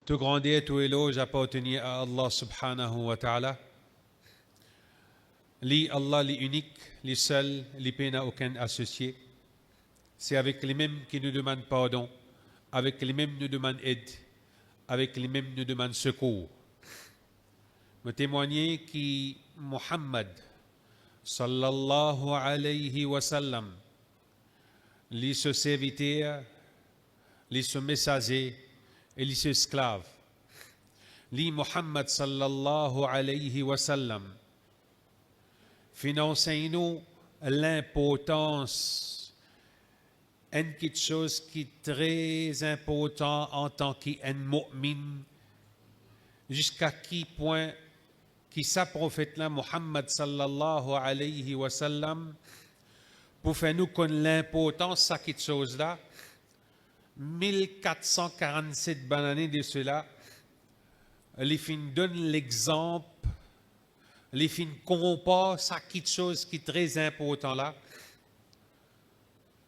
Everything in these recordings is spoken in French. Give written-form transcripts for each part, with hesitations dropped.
Tout grandeur, tout éloge appartenait à Allah subhanahu wa ta'ala. Lui, Allah, l'unique, le seul, lui n'a aucun associé. C'est avec lui-même qui nous demande pardon, avec lui-même nous demande aide, avec lui-même nous demande secours. Me témoigner que Muhammad, sallallahu alayhi wa sallam, lui ce serviteur, lui ce messager, et lui ce esclave. Lui Muhammad, sallallahu alayhi wa sallam, financez-nous l'importance, quelque chose qui est très important en tant qu'un mu'min, jusqu'à qui point qui sa prophète-là, Muhammad sallallahu alayhi wa sallam, pour faire nous connaître l'importance de cette chose-là, 1447 bonnes années de cela, les fins donnent l'exemple, les fins comparent cette chose qui est très important là,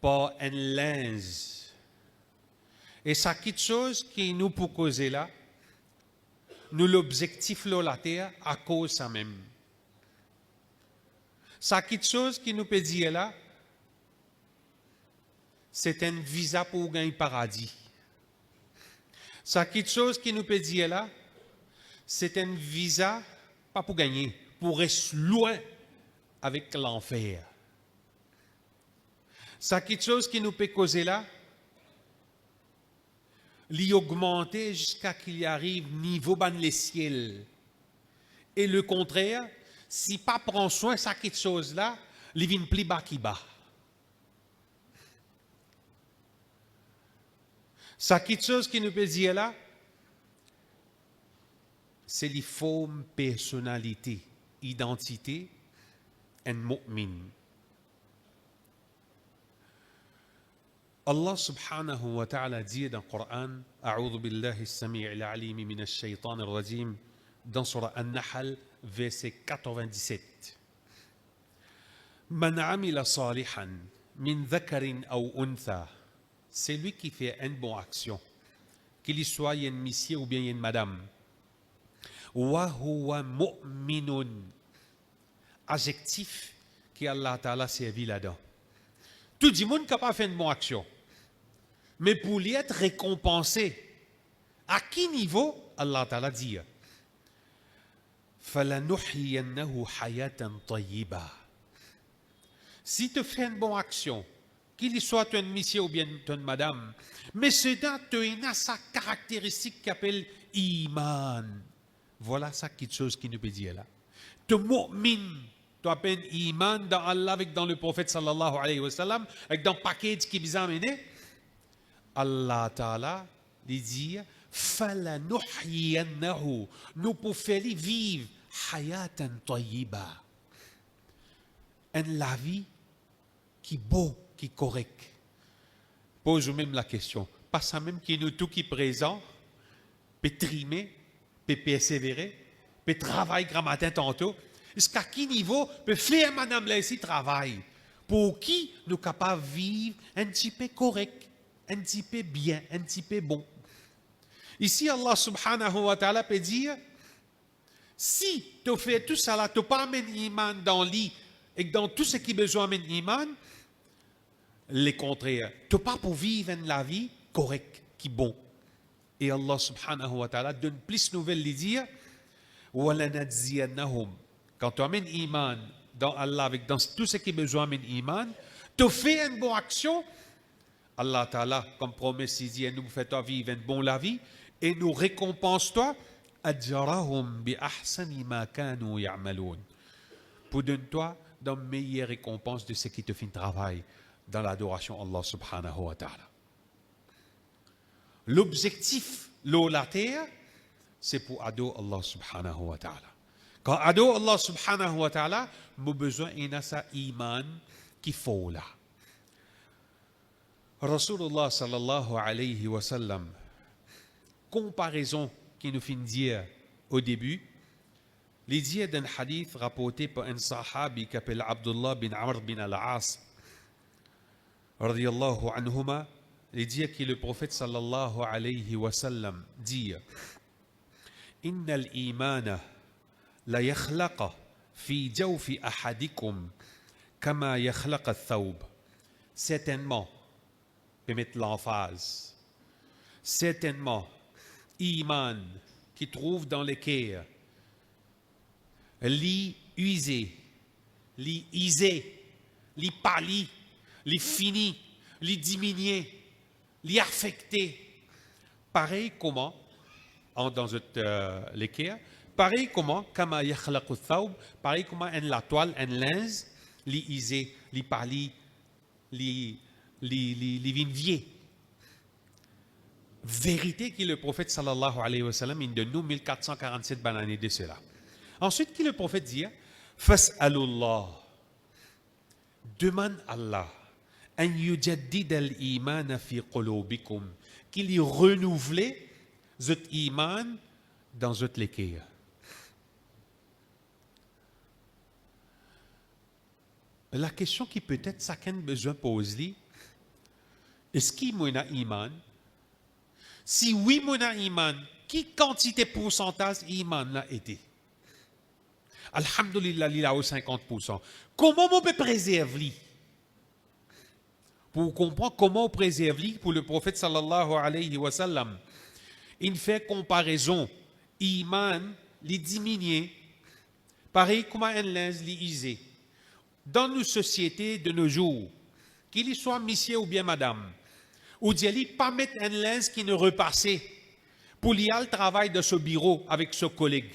par un linge. Et cette chose qui nous peut causer là, nous l'objectif de la terre à cause de ça même. Cette chose qui nous peut dire là, c'est un visa pour gagner le paradis. Cette chose qui nous peut dire là, c'est un visa pas pour gagner, pour rester loin avec l'enfer. Cette chose qui nous peut causer là, l'y augmenter jusqu'à qu'il y arrive niveau ban les ciels. Et le contraire, si pas prend soin de cette chose-là, il vient plus bas qui bas. Cette chose qui nous peut dire là, c'est les formes personnalité, identité, un mu'min. Allah subhanahu wa ta'ala dit dans le Coran, A'udhu billahi as-sami'il alim min ash-shaytan ar-rajim, dans Surah An-Nahl, verset 97. Man amila salihan min dhakarin aw untha, c'est lui qui fait une bonne action, qu'il soit un monsieur ou bien une madame. Wa huwa mu'minun, adjectif qui Allah ta'ala servi là-dedans. Tout le monde n'a pas fait une bonne action. Mais pour lui être récompensé, à quel niveau Allah Ta'ala dit فَلَنُحْيِيَنَّهُ حَيَاةً طَيِّبًا. Si tu fais une bonne action, qu'il soit un monsieur ou bien une madame, mais c'est dans tu as sa caractéristique qui appelle iman. Voilà ça quelque chose qui nous peut dire là. Tu mu'min. Tu appelles iman dans Allah avec dans le prophète sallallahu alayhi wa sallam, avec dans le package qui vous a amené. Allah Ta'ala dit فَلَنُحْيِيَنَّهُ, nous pouvons faire vivre hayatan tayyiba, la vie qui est beau, qui est correct. Pose même la question, pas ça même qui nous tout qui est présent, peut trimer, peut persévérer, peut travailler grand matin tantôt. Jusqu'à quel niveau peut faire madame là ici travail pour qui nous sommes capables de vivre un petit peu correct, un petit peu bien, un petit peu bon. Ici, Allah subhanahu wa ta'ala peut dire, si tu fais tout ça là, tu n'as pas amené iman dans l'île et dans tout ce qui est besoin d'amener iman, le contraire, tu n'as pas pour vivre la vie correcte, qui est bon. Et Allah subhanahu wa ta'ala donne plus de nouvelles, lui dire, وَلَنَجْزِيَنَّهُمْ. Quand tu amènes iman dans Allah, avec dans tout ce qui est besoin d'amener iman, tu fais une bonne action, Allah Ta'ala, comme promesse, il dit, nous faisons vivre une bonne la vie, et nous récompense-toi, أَجْرَهُمْ بِأَحْسَنِ مَا كَانُوا يَعْمَلُونَ. Pour donner-toi dans la meilleure récompense de ce qui te fait travail dans l'adoration Allah subhanahu wa ta'ala. L'objectif, la terre, c'est pour adorer Allah subhanahu wa ta'ala. Quand adorer Allah subhanahu wa ta'ala, nous avons besoin d'un iman qui faut là. Rasulullah sallallahu alayhi wa sallam, comparaison qui nous fait dire au début, les dires d'un hadith rapporté par un sahabi qui s'appelle Abdullah bin Amr bin al-As, radiyallahu anhuma, Il dit que le prophète sallallahu alayhi wa sallam dit Inna al-imana la yakhlaqa fi jawfi ahadikum kama yakhlaqa al-thawb. Certainement, je peux mettre l'emphase, certainement, iman qui trouve dans les cœurs, li usé, li isé, li pâli, li fini, li diminué, li affecté. Pareil comment, dans l'équerre, pareil comment, kama yakhlaqu thawb, pareil comment en la toile, en linge, li isé, li pâli, li vinvier. Vérité que le prophète sallallahu alayhi wa sallam, il donne nous 1447 bananes de cela. Ensuite, qui le prophète dit, Fas'alullah, demande Allah, an yujaddid al-iman fi qulubikum, qu'il y renouvelle cet iman dans cet l'équerre. La question qui peut-être chacun besoin poser, est-ce qu'il y a iman? Si oui, mon iman, qui quantité pourcentage iman l'a été? Alhamdulillah, il a 50%. Comment on peut préserver? Pour comprendre comment on préserve pour le prophète sallallahu alayhi wa sallam, il fait comparaison. Iman, les diminuer, pareil comme un linge, les iser. Dans nos sociétés de nos jours, qu'il soit monsieur ou bien madame, ou dit pas mettre un linge qui ne repassait pour lier le travail de ce bureau avec ce collègue.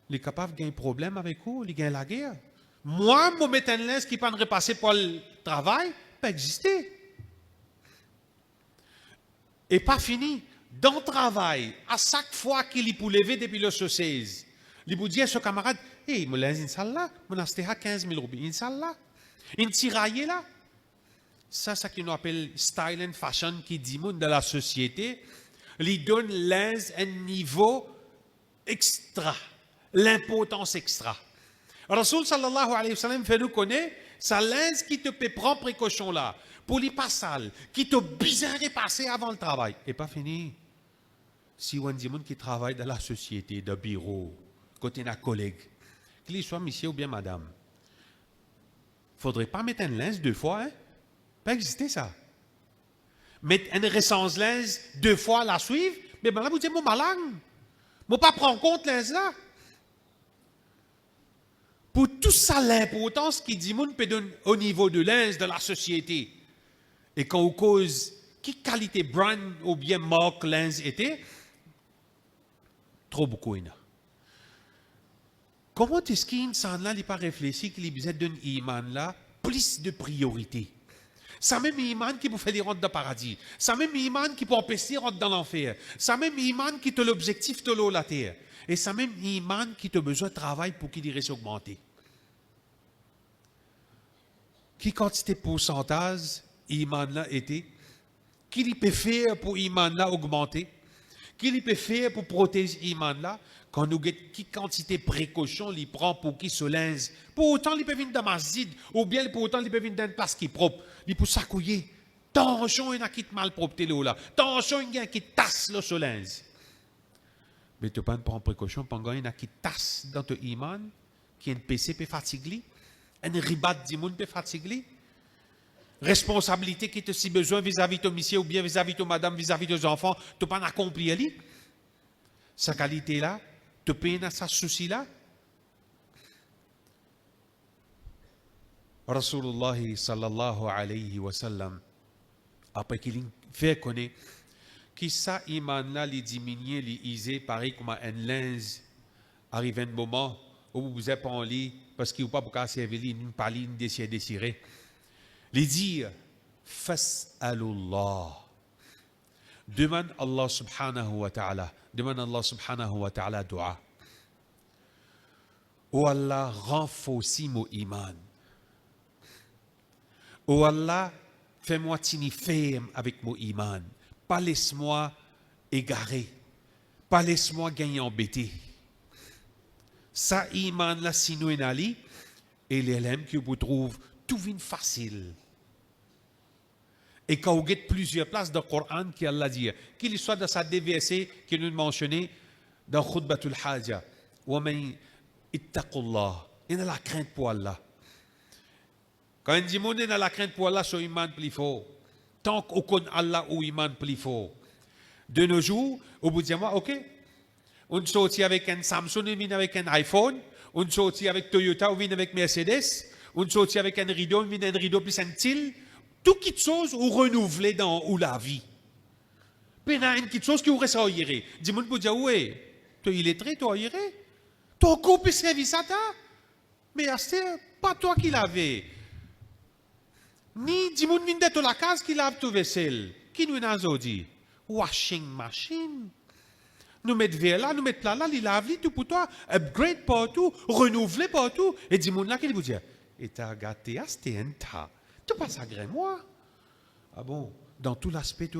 Il est capable de gagner un problème avec vous, il gagne la guerre. Moi, je mettre un linge qui ne pas repasser pour le travail, pas exister. Et pas fini. Dans le travail, à chaque fois qu'il est pour lever depuis le 16, il vous dit à ce camarade, hey, mon linge, Inch'Allah, mon acheté à 15 000 roupies, Inch'Allah. Il tiraille là. Ça, c'est ce qu'on appelle style and fashion qui dit de la société. Il donne linge un niveau extra, l'importance extra. Rasoul sallallahu alayhi wa sallam fait nous connaître, ça linge qui te peut prendre précaution là, pour les pas sale, qui te bizarre passer avant le travail. Et pas fini. Si on dit qui travaille dans la société, de bureau, côté d'un collègue, qu'il soit monsieur ou bien madame, faudrait pas mettre un linge 2 fois, hein? Pas exister ça. Mettre un récence linge 2 fois la suivre, mais ben là vous dites mon malade. Moi pas prendre en compte linge là. Pour tout ça l'importance qui dit moun peut donner au niveau de linge de la société. Et quand on cause qui qualité brand ou bien marque linge était, trop beaucoup il y a. Comment est-ce qu'il s'en là il pas réfléchi qu'il besoin d'un iman là plus de priorité? Ça même iman qui peut faire des rentes de paradis. Ça même iman qui peut empêcher rentrer dans l'enfer. Ça même iman qui a l'objectif de l'eau la terre. Et ça même iman qui a besoin de travail pour qu'il reste augmenté. Qui quantité pourcentage iman là était? Qui il peut faire pour iman là augmenter? Qui il peut faire pour protéger iman là? Quand nous avons qui quantité de précaution il prend pour qu'il se linge. Pour autant, il peut venir dans masjid, ou bien pour autant, il peut venir dans une place qui est propre. Il peut s'accouiller. Tension, il y a qui mal propre là. Tension, il y a qui tasse le se linge. Mais tu ne peux pas prendre précaution pendant qu'il y a qui tasse dans ton iman, qui est un PC peut fatiguer, un ribat d'imoun peut fatiguer. Responsabilité qui te si besoin vis-à-vis de ton monsieur ou bien vis-à-vis de ton madame, vis-à-vis de tes enfants, tu ne peux pas accomplir. Sa qualité là, tu peux pas sa souci là. Rasulullah sallallahu alayhi wa sallam, après qu'il fait connaître que ça iman là, les diminuer, les iser, pareil comme un linge, arrive un moment où vous êtes pas en lit, parce qu'il n'y a pas beaucoup à servir, une paline désirée. Les dire, fas'alullah. Demande Allah subhanahu wa ta'ala. Demande Allah subhanahu wa ta'ala dua. Oh Allah, renforce mon iman. Oh Allah, fais-moi tini ferme avec mon iman. Pas laisse-moi égarer. Pas laisse-moi gagner embêté. Ça iman la sinou enali et l'élève que vous trouve tout vient facile. Et quand vous avez plusieurs places dans le Coran qui Allah dit, qu'il soit dans sa DVC qui nous mentionné dans Khutbatul Haja, wa man ittaqullah, il a la crainte pour Allah. Quand on dit monde a la crainte pour Allah, son iman plus fort. Tant qu'on connaît Allah ou iman plus fort. De nos jours, au bout de mois, ok, on sortit avec un Samsung, on vient avec un iPhone, on sortit avec Toyota, on vient avec Mercedes, on sortit avec un rideau, on vient un rideau plus un til. Tout quelque chose ou renouvelé dans ou la vie. Puis il y a une petite chose qui vous reste à dire. Dis-moi pour dire, oui, tu es illettré, tu as iré. Tu as coupé service à ta. Mais c'est pas toi qui l'avais. Ni dis-moi de la case qui lave tout vaisselle. Qui nous a dit? Washing machine. Nous mettons vers là, nous mettons là, il lave tout pour toi. Upgrade partout, renouveler partout. Et dis-moi là, qui vous dit? Et tu as gâté, c'était un tas. Tu passes à gré moi. Ah bon, dans tout l'aspect, tu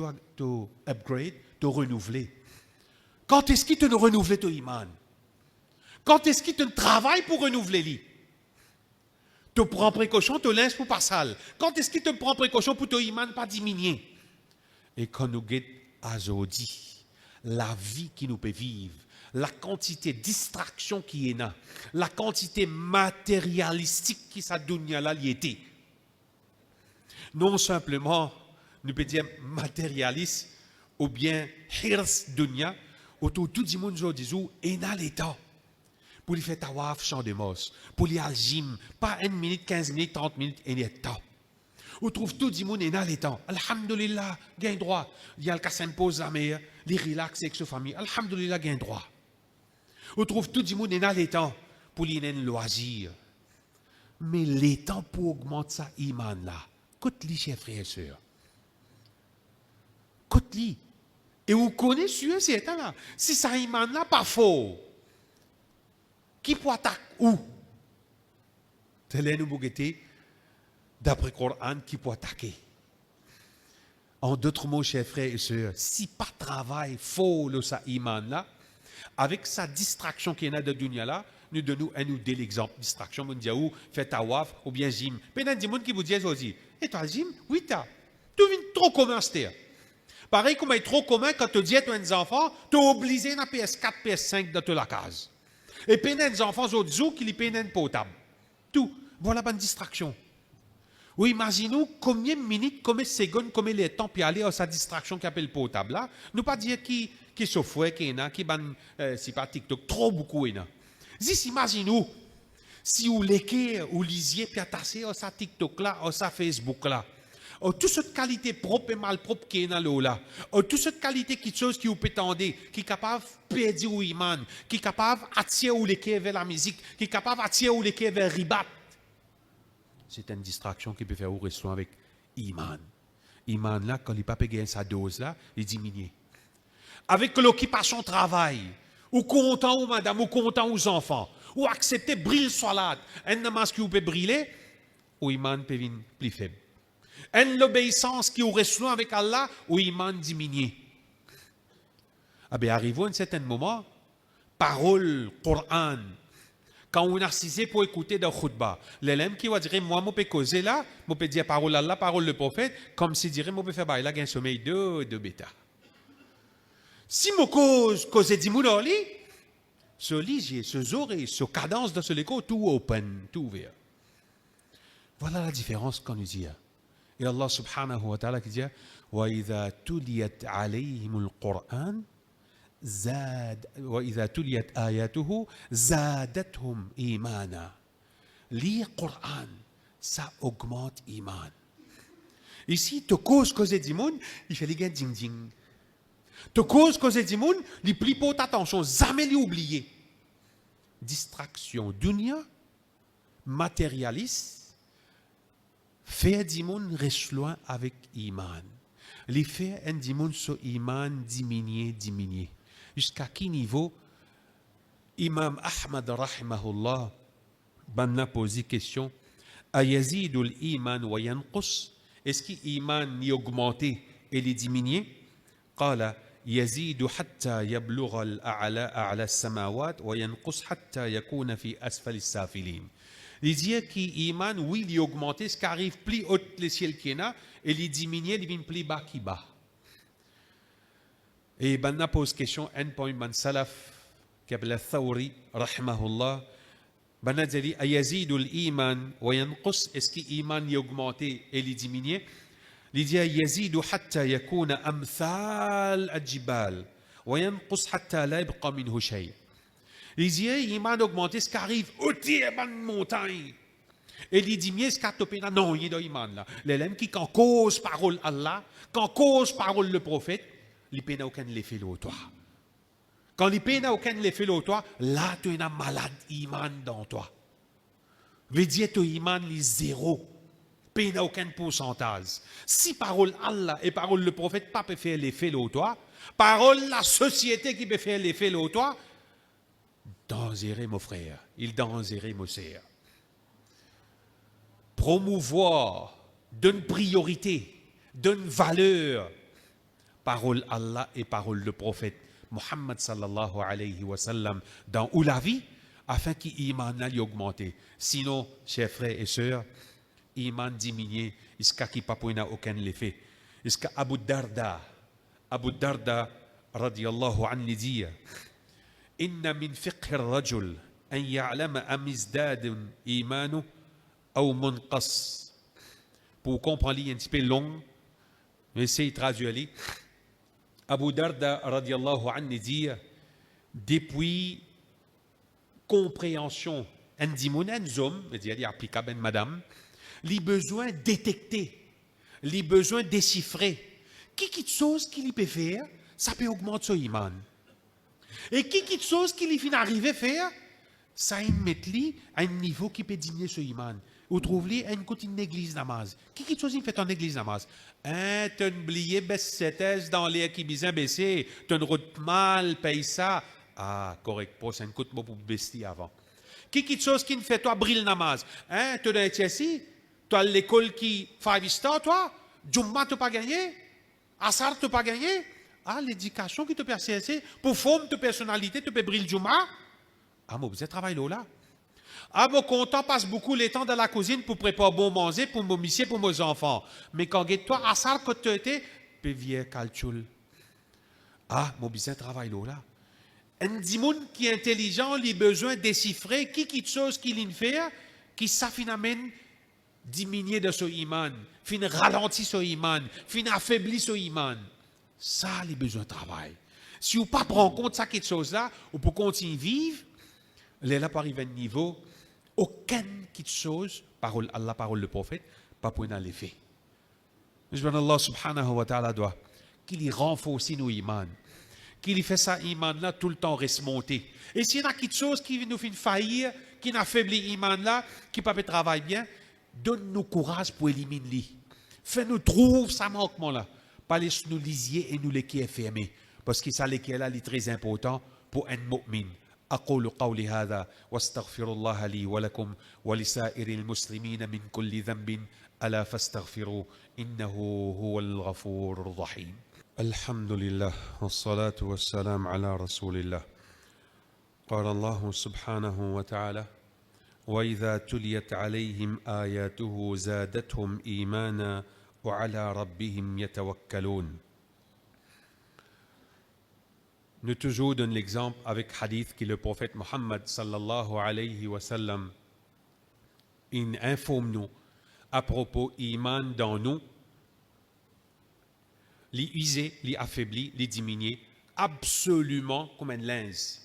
upgrade, tu renouveler. Quand est-ce qu'il te renouvelle ton iman? Quand est-ce qu'il te travaille pour renouveler lui? Tu prends précaution, tu laisses pour pas sale. Quand est-ce qu'il te prend précaution pour ton iman pas diminuer? Et quand nous guettons azodi, la vie qui nous peut vivre, la quantité de distraction qui est là, la quantité matérialistique qui sa dunya là y était. Non simplement, nous pouvons dire matérialiste ou bien hirs dunya, autour tout le monde aujourd'hui, et dans l'état. Pour lui faire tawaf, champ de mos, pour lui aller gym, pas 1 minute, 15 minutes, 30 minutes, et il y a temps. On trouve tout le monde est dans l'état. Alhamdulillah, gain droit. Il y a le cas s'impose la mer, il relaxe avec sa famille. Alhamdulillah, gain droit. On trouve tout le monde est dans l'état pour lui donner un loisir. Mais l'état pour augmenter sa iman là. Côte-li, chers frères et sœurs. Côte-li. Et vous connaissez ce état là. Si ça iman là pas faux, qui peut attaquer où? Tel est nous bougeté d'après le Coran qui peut attaquer. En d'autres mots, chers frères et sœurs, si pas travail faux le sa iman là, avec sa distraction qui est là de dunya là, nous donnons un ou deux exemples. Distraction, on dit où fait tawaf ou bien gym. Puis il y a des gens qui vous disent aussi, et toi gym? Oui, t'as. Tu viens trop commun, c'est pareil comme il est trop commun quand tu dis à tes enfants, tu es obligé dans PS4, PS5 dans la case. Et puis il y a des enfants autres qui les peinent un potable. Tout. Voilà une bonne distraction. Oui, imaginez-nous combien de minutes, combien de secondes, combien de temps puis aller à sa distraction qui appelle potable là. Nous pas dire qui s'offre, qui est là, qui ban, c'est pas TikTok, trop beaucoup est là. Zis, imaginez-nous, si vous léquez ou lisiez puis attaché à sa TikTok là, à sa Facebook là, toute cette qualité propre et mal propre qui est dans l'eau là, toute cette qualité qui chose qui vous peut tendre, qui est capable de perdre ou iman, qui est capable d'attirer ou léquer vers la musique, qui est capable d'attirer ou léquer vers ribat. C'est une distraction qui peut faire ou rester avec iman. Iman là, quand il n'a pas payé sa dose là, il diminue. Avec l'occupation travail, ou content ou madame, ou content aux enfants, ou accepter briller salade, un namaz qui vous peut briller, ou iman peut venir plus faible. Une l'obéissance qui vous reste avec Allah, ou iman diminue. Ah bien, arrivons à un certain moment, parole, Coran, quand on a assisté pour écouter dans khutbah, l'élève qui va dire, moi, je peux causer là, je peux dire parole Allah, parole le prophète, comme si dirait, je peux faire là, un sommeil de bêta. Si je cause du monde, ce lit, ce oreilles, ce cadence de ce léco, tout open, tout ouvert. Voilà la différence qu'on nous dit. Et Allah subhanahu wa ta'ala qui dit, وَإِذَا تُلِيَتْ عَلَيْهِمُ الْقُرْآنِ وإذا تليت آياته زادتهم إيمانا. Lire Coran, ça augmente iman. Ici, tu causes du monde, il fait les gars ding ding. Tu causes du monde, il plie pas attention, jamais l'oublier. Distraction, dunya, matérialiste, faire du monde reste loin avec iman. Les faire un du monde sur iman diminuer. Jusqu'à quel niveau Imam Ahmad rahimahullah a posé question Ayazidul iman wa yanqus? Est-ce que l'iman y augmente et il diminue? قال يزيد حتى يبلغ الأعلى أعلى السماوات وينقص حتى يكون في أسفل السافلين. Il dit que l'iman, oui, il augmenté, ce qui arrive plus haut les ciels qu'il y a, et il diminue, il vient plus bas qui bas. Et Banna pose question, un point, man salaf, Kabla Thawri, rahimahullah, Banna dit, ayazidu l'iman, wa yanqus, est-ce que l'iman est augmenté et il diminue? Il dit, yazidu hatta yakuna amthal al-jibal, wa yanqus hatta la yabqa minhu shay. Il dit, l'iman augmenté, ce qui arrive au pied de montagne. Et il dit, ce qui a topé là, non, il y a l'iman là. L'élève qui, quand cause parole Allah, quand cause parole le prophète, il n'y a aucun effet au toi. Quand il n'y a aucun effet au toi, là, tu es un malade iman dans toi. Veut dire que iman est zéro. Il n'y a aucun pourcentage. Si parole Allah et parole le prophète pas peut faire l'effet au toi, parole la société qui peut faire l'effet au toi, dangereux mon frère, il dangereux mon sœur. Promouvoir, donne priorité, donne valeur, parole Allah et parole le prophète Muhammad sallallahu alayhi wa sallam dans la vie, afin qu'il iman aille augmenter. Sinon, chers frères et sœurs, iman diminue, jusqu'à qui pas n'a aucun effet. Jusqu'à Abu Darda radiyallahu anhu dit, Inna min fiqh ar-rajul an ya'lama am izdad imanu ou munqas. Pour comprendre, il est un petit peu long, mais c'est traduit. Abu Darda radiyallahu anhu dit, depuis compréhension, un dimoun, un homme, c'est-à-dire applicable, madame, les besoins détectés, les besoins déchiffrés, quelque chose qu'il peut faire, ça peut augmenter son iman. Et quelque chose qu'il finit arriver à faire, ça met lui à un niveau qui peut diminuer son iman. Vous trouvez une côté église namaz. Quelque chose il fait en église namaz. Hein, tu as oublié baisse dans l'air qui bizarre baissé, tu as route mal, paye ça. Ah, correct, pas c'est un coup de mot pour baisser avant. Quelque chose qui ne fait toi brille namaz. Hein, tu as ici, tu as l'école qui fait star toi, Jumma tu pas gagné, Asar tu pas gagné. Ah, l'éducation qui te permet pour former ta personnalité, tu peux briller Jumma. Ah, moi, vous êtes travaillé là. Ah, mon content passe beaucoup le temps dans la cuisine pour préparer bon manger pour mon monsieur, pour mes enfants. Mais quand toi, à ça, quand tu étais, puis viens calcul. Ah, mon business travaille là. Un dimoun qui est intelligent, il a besoin de déchiffrer qui chose qu'il fait, qui ça finalement diminuer de son iman, fin ralentir son iman, fin affaiblir son iman. Ça, il a besoin de travail. Si vous ne prenez pas en compte ça, quelque chose là, vous pouvez continuer à vivre, là, pour arriver à un niveau, aucune chose, parole Allah, parole le prophète, pas pour dans l'effet. Allah subhanahu wa ta'ala doit qu'il renforce nos imans, qu'il fait ça iman là tout le temps reste monté. Et s'il y a quelque chose qui nous fait faillir, qui n'a affaibli iman là, qui ne peut pas travailler bien, donne-nous courage pour éliminer. Fais-nous trouver ça manquement là. Pas laisse nous lisier et nous les qui est fermé. Parce que ça, les qui est là, est très important pour un mu'min. أقول قولي هذا واستغفر الله لي ولكم ولسائر المسلمين من كل ذنب ألا فاستغفروا إنه هو الغفور الرحيم. الحمد لله والصلاة والسلام على رسول الله. قال الله سبحانه وتعالى: وإذا تليت عليهم آياته زادتهم إيمانا وعلى ربهم يتوكلون. Nous toujours donne l'exemple avec hadith que le prophète Mohammed sallallahu alayhi wa sallam informe nous à propos iman dans nous, les user, les affaiblir, les diminuer, absolument comme un linge.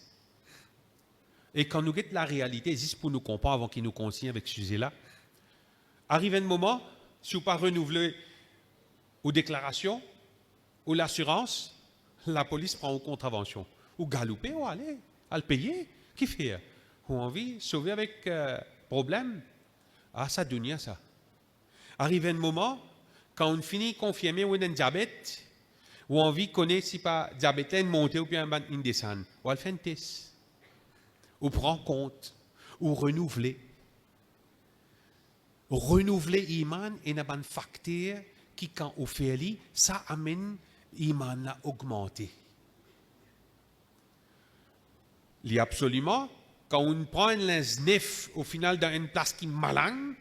Et quand nous guettons la réalité, juste pour nous comprendre avant qu'il nous consigne avec ce sujet-là, arrive un moment, si vous ne pas renouveler aux déclarations ou l'assurance, la police prend en contravention. Ou galoper, ou aller, à le payer. Qui fait? Ou envie de sauver avec problème. Ah, ça dunia ça. Arrive un moment, quand on finit confirmer ou un diabète, ou envie de connaître si pas diabète monté ou bien un descend. Ou elle fait un test. Ou prend compte. Ou renouveler. Renouveler iman est un facteur qui, quand on fait, ça amène l'iman a augmenté. Il y a absolument quand on prend un linge au final dans une place qui est malin,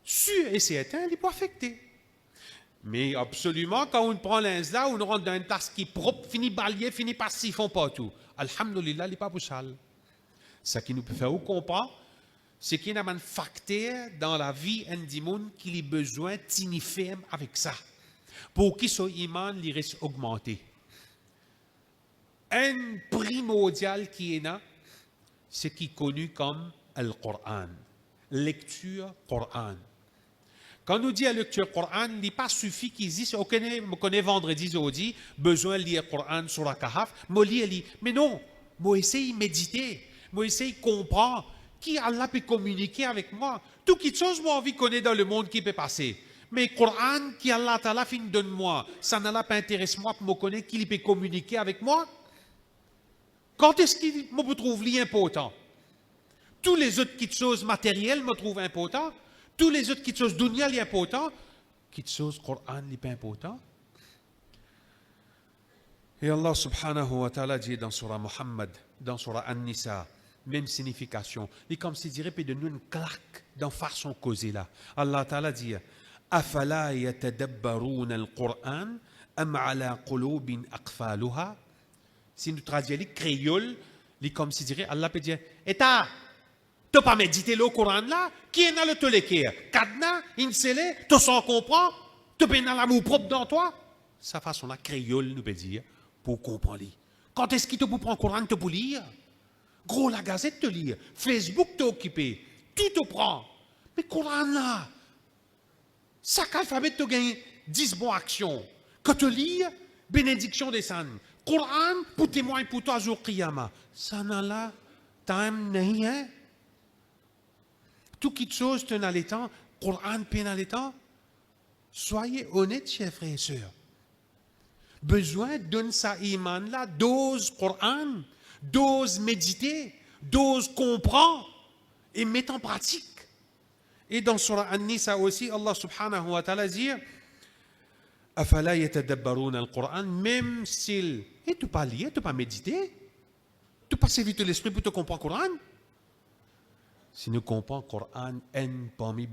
sûr et certain, il n'est pas affecté. Mais absolument, quand on prend linge là, on rentre dans une place qui est propre, finit balayer, finit par siphon partout. Alhamdulillah, il n'est pas pour ça. Ce qui nous peut faire comprendre, c'est qu'il y a un facteur dans la vie du monde qui a besoin de ferme avec ça. Pour qu'il soit iman, il reste augmenté. Un primordial qui est là, c'est qui est connu comme le Coran. Lecture Coran. Quand on nous dit la lecture Coran, il n'est pas suffit qu'ils disent, on connaît vendredi, jeudi, besoin de lire Coran sur la Kahaf, moi lire. Mais non, moi essaye de méditer, moi essaye de comprendre qui Allah peut communiquer avec moi. Tout quelque chose, moi envie de connaître dans le monde qui peut passer. Mais Coran, qui Allah Ta'ala fin donne moi, ça n'a pas intéresse moi pour me connaître qui peut communiquer avec moi. Quand est-ce qu'il me trouve important? Tous les autres petites choses matérielles me trouvent important. Tous les autres petites choses dunya sont importantes. Petites choses Coran n'est pas important. Et Allah subhanahu wa ta'ala dit dans surah Muhammad, dans surah An-Nisa, même signification. Et comme s'il dirait, puis de nous une claque dans façon causée là. Allah ta'ala dit, أَفَلَا يَتَدَبَّرُونَ الْقُرْآنَ أَمْ عَلَى قُلُوبٍ أَقْفَالُهَا. Si nous traduisons les créoles, comme s'il dirait, Allah peut dire, et t'as pas médité le Coran là, qui est dans le toléquer? Kadna, insélé, tu s'en comprends? Tu peux dans l'amour propre dans toi? Sa façon là, créole nous peut dire, pour comprendre. Quand est-ce qu'il te prend le Coran pour lire? Gros, la gazette te lire, Facebook t'es occupé, tout te prend. Mais Coran là, chaque alphabet te gagne 10 bonnes actions. Que te lire, bénédiction des saints. Coran pour témoin pour toi jour Qiyama. Ça n'a là, time rien. Tout quelque chose te n'a l'étant, Coran peine l'étant. Soyez honnêtes, chers frères et sœurs. Besoin d'un sa iman là, dose Coran, dose méditer, dose comprendre et mettre en pratique. Et dans surah An-Nisa aussi, Allah subhanahu wa ta'ala dit Afala yatadabbaruna al-Qur'an, même s'il. Et tu pas lire, tu pas méditer, tu pas servir l'esprit pour te comprendre le Coran. Si nous comprenons le Coran, parmi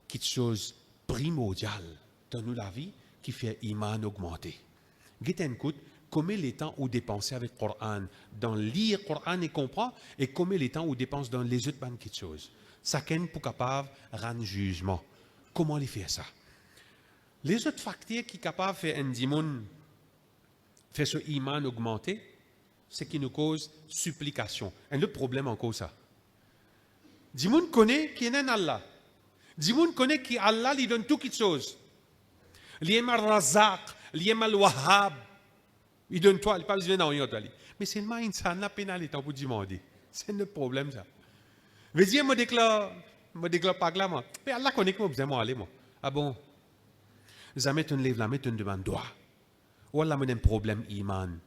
quelque chose primordial dans la vie qui fait iman augmenter. Écoute, combien les temps où dépenser avec le Coran, dans lire le Coran et comprendre, et combien les temps où dépenser dans les autres petites choses. Chacun pour capable de rendre jugement. Comment les faire ça? Les autres facteurs qui sont capables de faire un dimon, faire ce iman augmenter, c'est qui nous cause supplication. Un autre problème encore ça. Dimon connaît qui est un Allah. Dimon connaît qui Allah lui donne toutes les choses. Il aime le razaq, il aime le wahhab. Il donne toi, il pas besoin d'en rien. Mais c'est le mind, ça n'a pas le temps pour demander. C'est le problème ça. Je dis, je déclare pas là, moi. Mais Allah connaît que moi, besoin aller, moi. Ah bon? Jamais tu ne lèves la main, tu ne demandes droit. Ou Allah me un problème, iman.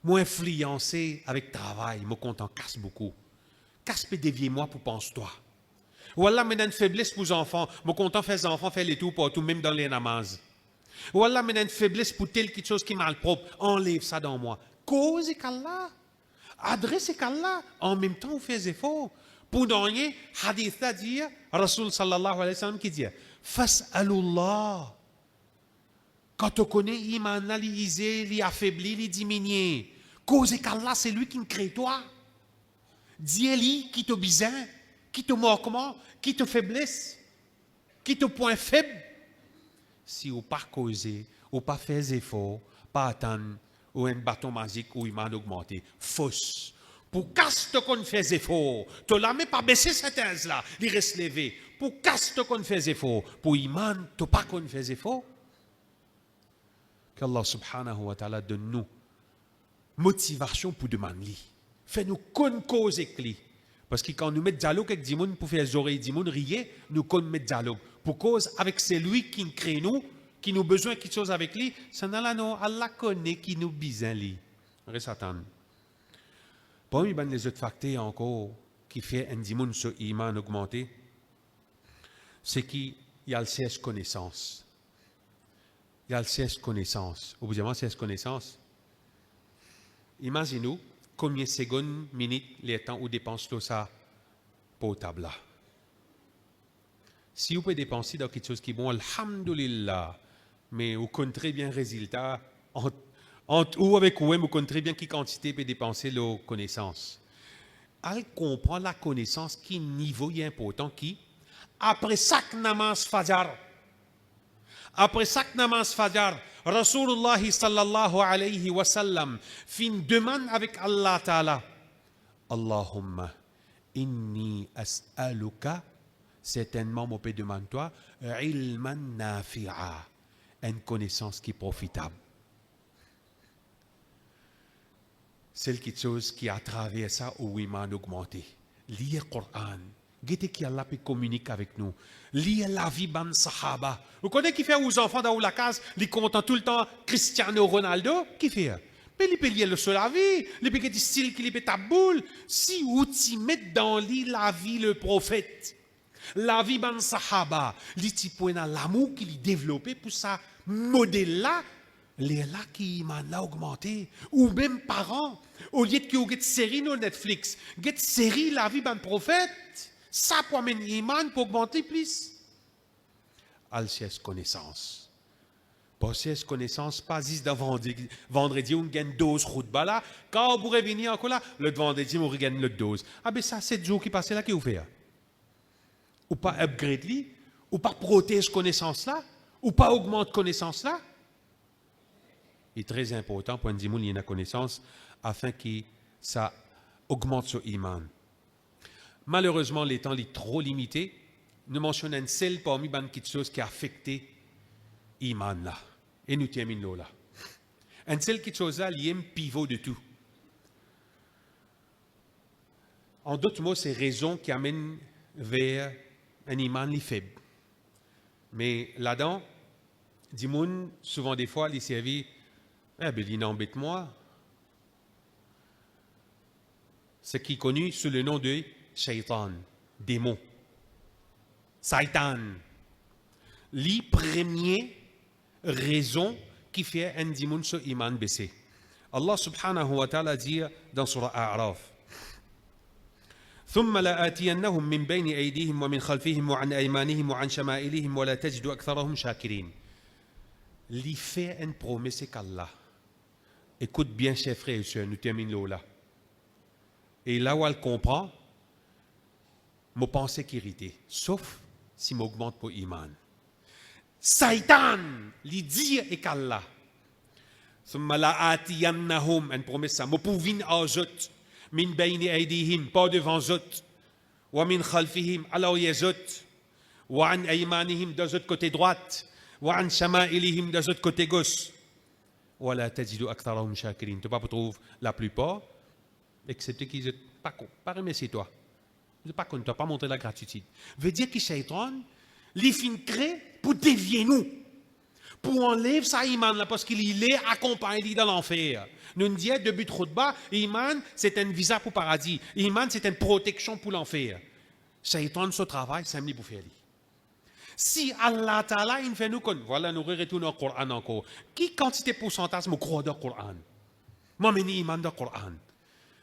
Moi, influencé avec travail, mon compte en casse beaucoup. Casse peut dévier moi pour penser toi. Ou Allah me une faiblesse pour les enfants. Mon compte en fait les enfants, fait les tout pour tout, même dans les namazes. Ou Allah me une faiblesse pour telle quelque chose qui est mal propre. Enlève ça dans moi. Cause qu'Allah. Adresse qu'Allah. En même temps, on fait des efforts. Pour ne rien, hadith a dit, Rasul sallallahu alayhi wa sallam qui dit, Fas'alullah. Quand tu connais l'iman, l'isé, l'affaibli, l'diminué, cause qu'Allah, c'est lui qui crée toi. Dis-lui qui te besoin, qui te manquement, qui te faiblesse, qui te point faible. Si vous pas causé, ou pas fait des efforts, pas attendre, ou un bâton magique ou iman augmenté, fausse. Pour casse qu'on fait des efforts, tu ne l'as même pas baissé cette aise là, il reste levé. Pour casse qu'on fait des efforts, pour iman, tu pas qu'on fait des efforts. Qu'Allah subhanahu wa ta'ala donne nous motivation pour demander. Fais-nous qu'on cause avec lui. Parce que quand nous mettons dialogue avec Dimoun pour faire les oreilles Dimoun rier, nous qu'on met dialogue. Pour cause avec celui qui crée nous, qui nous besoin de quelque chose avec lui, ça n'a là non, Allah connaît qui nous besoin lui. Reste attendre. Parmi les autres facteurs encore qui fait un Dimoun ce iman augmenté, c'est qu'il y a le cesse connaissance. Il y a le cesse connaissance. Au bout d'un moment, cesse connaissance. Imaginez-nous, combien de secondes, minutes, les temps où dépense tout ça pour table là. Si vous pouvez dépenser dans quelque chose qui est bon, alhamdulillah, mais vous connaissez très bien le résultat, entre ou avec vous, vous connaissez très bien quelle quantité peut dépenser la connaissance. Elle comprend la connaissance qui niveau est important, qui, après chaque namaz fajar, Rasulullah sallallahu alayhi wa sallam fit une demande avec Allah Ta'ala. Allahumma, inni as'aluka, certainement, mon Père demande toi, ilman nafi'a, une connaissance qui est profitable. C'est quelque chose qui, à travers ça, où iman augmenté. Lire le Coran. Guettez qui Allah peut communiquer avec nous. Lire la vie ban sahaba. Vous connaissez qui fait aux enfants dans la case, ils comptent tout le temps Cristiano Ronaldo, qui fait? Mais il peut lire le sur la vie, il peut dire style qu'il peut taboule. Si vous t'y mettez dans la vie le prophète, la vie ban sahaba, il point dans l'amour qu'il a développé pour ça modèle là. Les là qui m'ont augmenté, ou même parents, au lieu de que vous avez série sur Netflix, vous avez série La vie d'un prophète, ça pour amener l'iman pour augmenter plus. Al-Sies connaissance. Pas Sies connaissance, pas juste vendredi, on gagne 12 routes là. Quand vous pourrez venir encore là, le vendredi, on gagne le 12. Ah ben ça, 7 jours qui passent là, qu'est-ce que vous faites? Ou pas upgrade li, ou pas protège connaissance là, ou pas augmente connaissance là. Il est très important pour un dimoun, il y a une connaissance afin que ça augmente son iman. Malheureusement, les temps sont trop limités. Nous mentionnons une seule parmi les petites choses qui a affecté l'iman là. Et nous terminons là. Une seule petite chose là, il y a un pivot de tout. En d'autres mots, c'est raison qui amène vers un iman faible. Mais là-dedans, dimoun, souvent des fois, il servi. Eh bien, il embête-moi. Ce qui est connu sous le nom de shaitan, démon. Satan. La première raison qui fait un démon sur iman baissé. Allah subhanahu wa ta'ala dit dans surah A'raf. ثم لآتينهم من بين أيديهم ومن خلفهم وعن أيمانهم وعن شمائلهم ولا تجد أكثرهم شاكرين. Li fait une promesse qu'Allah. Écoute bien, chers frères et sœurs, nous terminons là. Et là où elle comprend, je pense qu'irrité, sauf si m'augmente pour iman. Satan, lui dit et qu'Allah. ثم لآتينهم, une promesse ça. Mo pouvin ajot, min bayni aydihim, pas devant zot, wa min khalfihim, alors yazot, wa an aymanihim, de l'autre côté droite, wa an shama'ilihim, de l'autre côté gauche. Voilà, tajidu aktharahum shakirin. Tu vas pas trouver la plupart, excepté qu'ils ne sont pas remerciés toi. Ils ne sont pas contents, pas montrer la gratitude. Veut dire que Shaitan, les fins crée pour dévier nous, pour enlever sa iman là, parce qu'il est accompagné dans l'enfer. Nous disons de but bas, iman c'est un visa pour le paradis, iman c'est une protection pour l'enfer. Shaitan ce travail, c'est un pour faire. Si Allah Ta'ala il fait nous connaître, voilà, nous retournons au Coran encore. Qui quantité pourcentage me croit dans le Coran? Moi, je suis iman dans le Coran.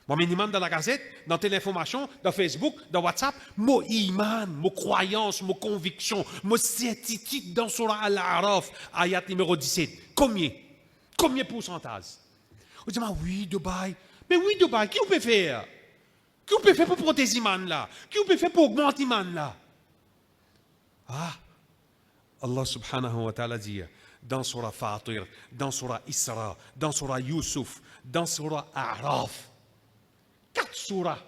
Moi, je suis iman dans la gazette, dans l'information, dans Facebook, dans WhatsApp. Mon iman, mon croyance, mon conviction, mon certitude dans Surah Al-A'raf, ayat numéro 17. Combien? Combien pourcentage? Vous dites, oui, Dubaï. Mais oui, Dubaï, qui vous peut faire? Qui vous peut faire pour protéger l'iman là? Qui vous peut faire pour augmenter l'iman là? Ah! Allah subhanahu wa ta'ala dit dans Surah Fatir, dans Surah Isra, dans Surah Yusuf, dans Surah A'raf. 4 surahs,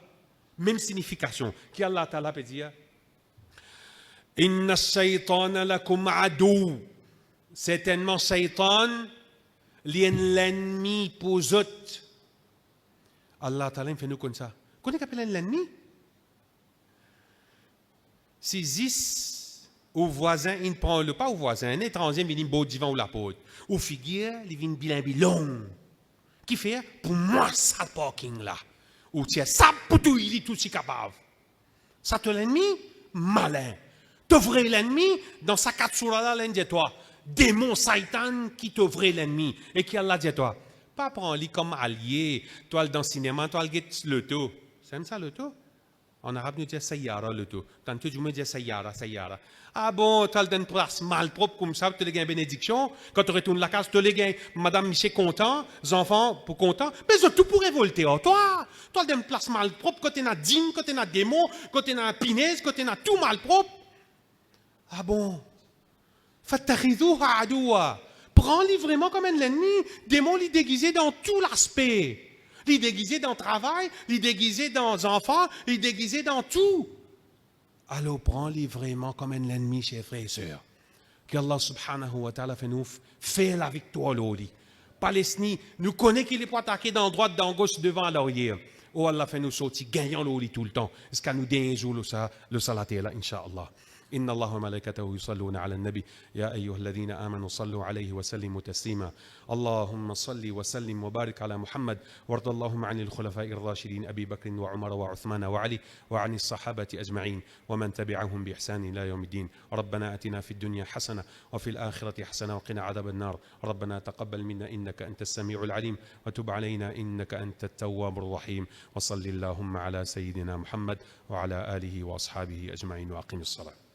même signification, qui Allah ta'ala peut dire Inna shaytana lakum adou. Certainement, Shaitan, l'ennemi pour eux. Allah ta'ala fait nous comme ça. Qu'est-ce qu'on appelle l'ennemi? Si 10 au voisin, il ne prend le pas au voisin, un étranger, il vient beau divan ou la porte. Ou figure, il vient bilan long. Qui fait pour moi ça parking là. Ou tiens, ça pour tout, il est tout si capable. Ça te l'ennemi, malin. T'ouvres l'ennemi, dans sa 4 surah là, l'un dit toi, démon Satan qui t'ouvre l'ennemi. Et qui Allah dit toi, Pas prends-les comme alliés. Toi, dans le cinéma, toi, le l'auto. C'est ça, l'auto? En arabe, nous disons sayyara, l'auto. Tantôt, je me dis sayyara, sayyara. Ah bon, tu as une place mal propre comme ça, tu as une bénédiction. Quand tu retournes la case, tu as les Madame Michel content, les enfants pour content. Mais ils ont tout pour révolter. Oh, toi, tu as une place mal propre, quand tu as dîme, quand tu as démon, quand tu as pinaise, quand tu as tout mal propre. Ah bon? Fattakhidouha adoua. Prends-les vraiment comme un ennemi. Démon, les déguisé dans tout l'aspect. Les déguisé dans le travail, les déguisé dans les enfants, les déguisé dans tout. Alors prends-les vraiment comme un ennemi, chers frères et sœurs. Qu'Allah subhanahu wa ta'ala fait la victoire, l'oli. Palestine, nous connaît qu'il est pas attaqué dans droite, dans gauche, devant, l'arrière. Oh Allah fait nous sortir gagnant l'oli tout le temps. Est-ce qu'il nous donne le salaté là, Inch'Allah. إن الله وملائكته يصلون على النبي يا أيها الذين آمنوا صلوا عليه وسلموا تسليما اللهم صل وسلم وبارك على محمد وارض اللهم عن الخلفاء الراشدين أبي بكر وعمر وعثمان وعلي وعن الصحابة أجمعين ومن تبعهم بإحسان إلى يوم الدين ربنا أتنا في الدنيا حسنة وفي الآخرة حسنة وقنا عذاب النار ربنا تقبل منا إنك أنت السميع العليم وتب علينا إنك أنت التواب الرحيم وصل اللهم على سيدنا محمد وعلى آله وأصحابه أجمعين وأقم الصلاة